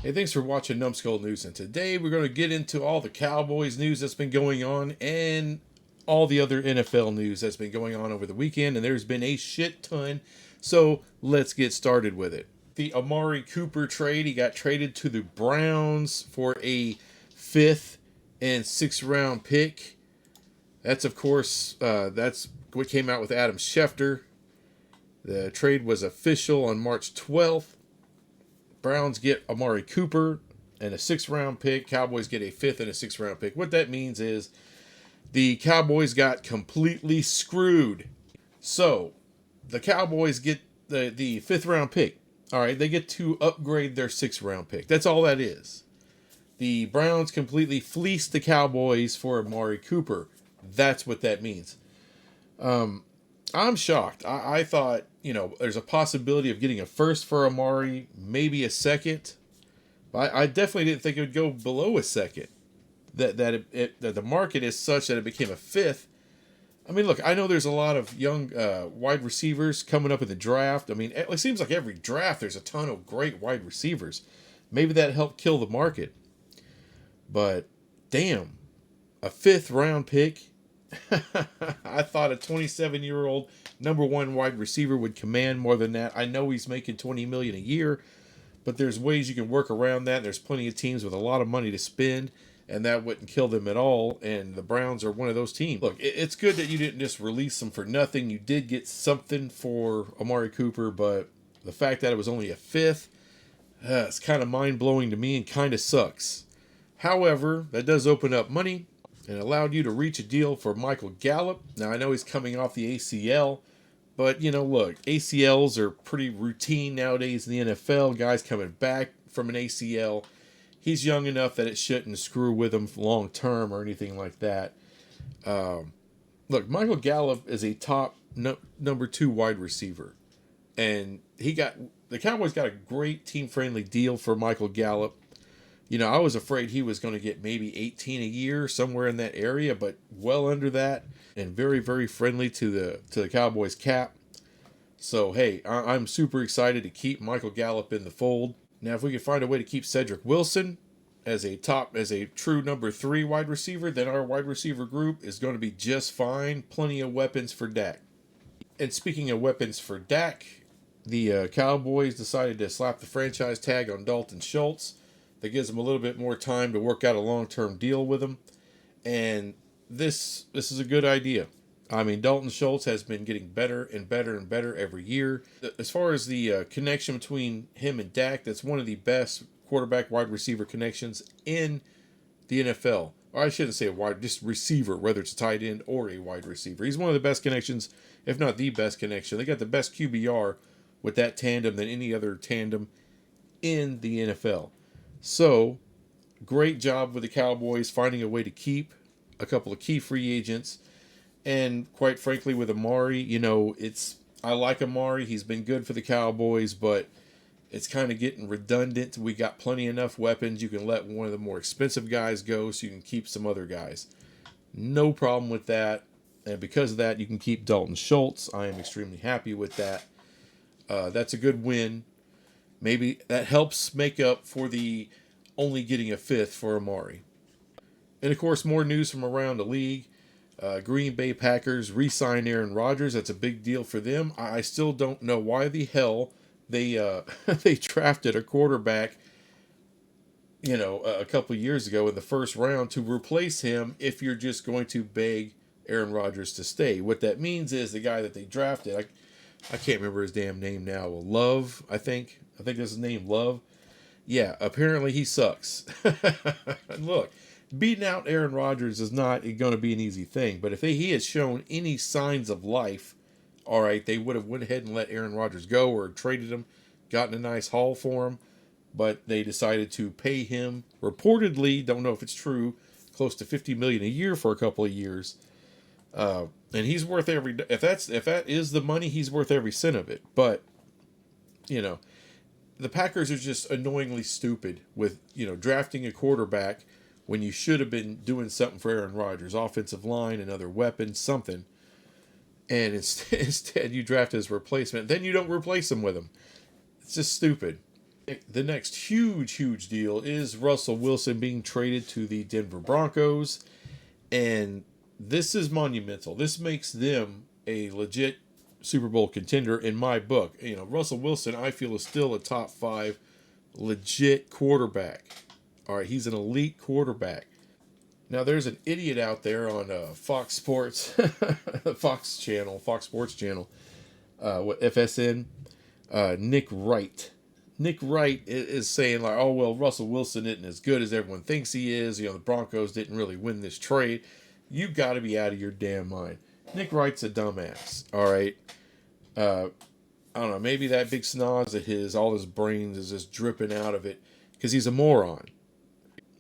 Hey, thanks for watching Numbskull News, and today we're going to get into all the Cowboys news that's been going on and all the other NFL news that's been going on over the weekend, and there's been a shit ton, so let's get started with it. The Amari Cooper trade, he got traded to the Browns for a 5th and 6th round pick. That's, of course, that's what came out with Adam Schefter. The trade was official on March 12th. Browns get Amari Cooper and a 6th round pick. Cowboys get a 5th and a 6th round pick. What that means is the Cowboys got completely screwed. So the Cowboys get the 5th round pick. All right, they get to upgrade their 6th round pick. That's all that is. The Browns completely fleeced the Cowboys for Amari Cooper. That's what that means. I'm shocked. I thought, there's a possibility of getting a 1st for Amari, maybe a 2nd. But I definitely didn't think it would go below a 2nd. That the market is such that it became a 5th. I mean, look, I know there's a lot of young wide receivers coming up in the draft. I mean, it seems like every draft there's a ton of great wide receivers. Maybe that helped kill the market. But, damn, a 5th round pick. I thought a 27-year-old number 1 wide receiver would command more than that. I know he's making $20 million a year, but there's ways you can work around that. There's plenty of teams with a lot of money to spend, and that wouldn't kill them at all. And the Browns are one of those teams. Look, it's good that you didn't just release them for nothing. You did get something for Amari Cooper, but the fact that it was only a 5th, it's kind of mind-blowing to me and kind of sucks. However, that does open up money and allowed you to reach a deal for Michael Gallup. Now, I know he's coming off the ACL, but, look, ACLs are pretty routine nowadays in the NFL. Guys coming back from an ACL. He's young enough that it shouldn't screw with him long term or anything like that. Look, Michael Gallup is a top number 2 wide receiver. And the Cowboys got a great team-friendly deal for Michael Gallup. I was afraid he was going to get maybe 18 a year, somewhere in that area, but well under that, and very, very friendly to the Cowboys cap. So, hey, I'm super excited to keep Michael Gallup in the fold. Now, if we can find a way to keep Cedric Wilson as a true number 3 wide receiver, then our wide receiver group is going to be just fine. Plenty of weapons for Dak. And speaking of weapons for Dak, the Cowboys decided to slap the franchise tag on Dalton Schultz. That gives them a little bit more time to work out a long-term deal with him. And this is a good idea. I mean, Dalton Schultz has been getting better and better and better every year. As far as the connection between him and Dak, that's one of the best quarterback-wide receiver connections in the NFL. Or I shouldn't say just receiver, whether it's a tight end or a wide receiver. He's one of the best connections, if not the best connection. They got the best QBR with that tandem than any other tandem in the NFL. So, great job with the Cowboys finding a way to keep a couple of key free agents. And quite frankly, with Amari, I like Amari. He's been good for the Cowboys, but it's kind of getting redundant. We got plenty enough weapons. You can let one of the more expensive guys go so you can keep some other guys. No problem with that. And because of that, you can keep Dalton Schultz. I am extremely happy with that. That's a good win. Maybe that helps make up for the only getting a 5th for Amari. And, of course, more news from around the league. Green Bay Packers re-sign Aaron Rodgers. That's a big deal for them. I still don't know why the hell they they drafted a quarterback, a couple of years ago in the 1st round to replace him if you're just going to beg Aaron Rodgers to stay. What that means is the guy that they drafted, I can't remember his damn name now. Love, I think that's his name, Love. Yeah, apparently he sucks. Look, beating out Aaron Rodgers is not going to be an easy thing. But if he had shown any signs of life, all right, they would have went ahead and let Aaron Rodgers go or traded him, gotten a nice haul for him. But they decided to pay him, reportedly, don't know if it's true, close to $50 million a year for a couple of years. And he's worth if that is the money, he's worth every cent of it. But, the Packers are just annoyingly stupid with, drafting a quarterback when you should have been doing something for Aaron Rodgers, offensive line, another weapon, something. And instead you draft his replacement. Then you don't replace him with him. It's just stupid. The next huge deal is Russell Wilson being traded to the Denver Broncos. And this is monumental. This makes them a legit Super Bowl contender in my book. You know, Russell Wilson, I feel, is still a top 5 legit quarterback. All right, he's an elite quarterback. Now, there's an idiot out there on Fox Sports, Fox Sports Channel, FSN, Nick Wright. Nick Wright is saying, like, oh, well, Russell Wilson isn't as good as everyone thinks he is. You know, the Broncos didn't really win this trade. You've got to be out of your damn mind. Nick Wright's a dumbass, all right? I don't know, maybe that big snoz of his, all his brains is just dripping out of it because he's a moron.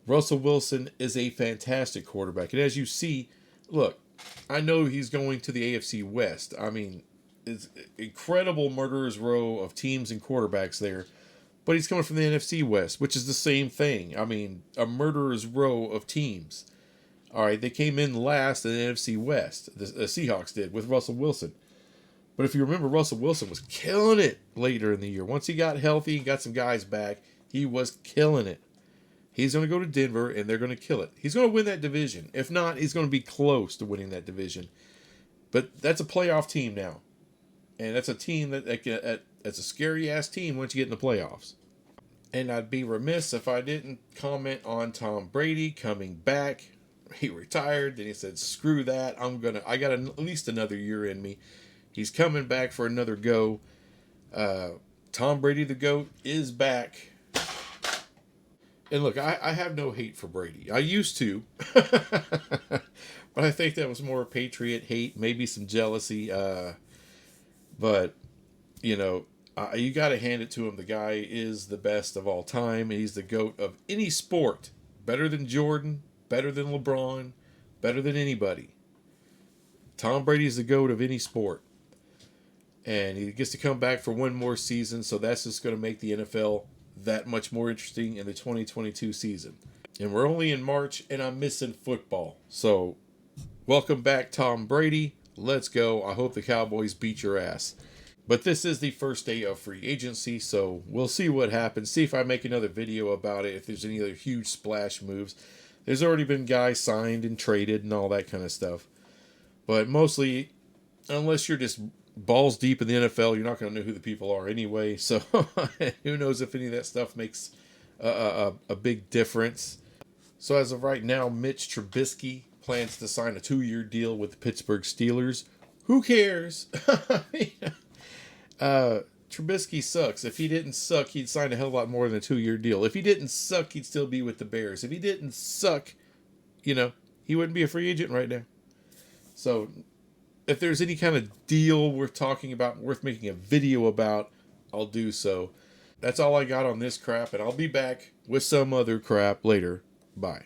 Russell Wilson is a fantastic quarterback. And as you see, look, I know he's going to the AFC West. I mean, it's incredible murderer's row of teams and quarterbacks there. But he's coming from the NFC West, which is the same thing. I mean, a murderer's row of teams. All right, they came in last in the NFC West. The Seahawks did with Russell Wilson. But if you remember, Russell Wilson was killing it later in the year. Once he got healthy and got some guys back, he was killing it. He's going to go to Denver, and they're going to kill it. He's going to win that division. If not, he's going to be close to winning that division. But that's a playoff team now. And that's a team that's a scary-ass team once you get in the playoffs. And I'd be remiss if I didn't comment on Tom Brady coming back. He retired, then he said, screw that. I got at least another year in me. He's coming back for another go. Tom Brady, the GOAT, is back. And look, I have no hate for Brady. I used to. But I think that was more Patriot hate, maybe some jealousy. But, you know, you got to hand it to him. The guy is the best of all time. He's the GOAT of any sport. Better than Jordan, better than LeBron, better than anybody. Tom Brady's the GOAT of any sport. And he gets to come back for one more season, so that's just going to make the NFL that much more interesting in the 2022 season. And we're only in March, and I'm missing football. So, welcome back, Tom Brady. Let's go. I hope the Cowboys beat your ass. But this is the first day of free agency, so we'll see what happens. See if I make another video about it, if there's any other huge splash moves. There's already been guys signed and traded and all that kind of stuff. But mostly, unless you're just balls deep in the NFL, you're not going to know who the people are anyway. So who knows if any of that stuff makes a big difference. So as of right now, Mitch Trubisky plans to sign a 2-year deal with the Pittsburgh Steelers. Who cares? Trubisky sucks. If he didn't suck, he'd sign a hell of a lot more than a 2-year deal. If he didn't suck, he'd still be with the Bears. If he didn't suck, you know, he wouldn't be a free agent right now. So if there's any kind of deal worth talking about, worth making a video about, I'll do so. That's all I got on this crap, and I'll be back with some other crap later. Bye.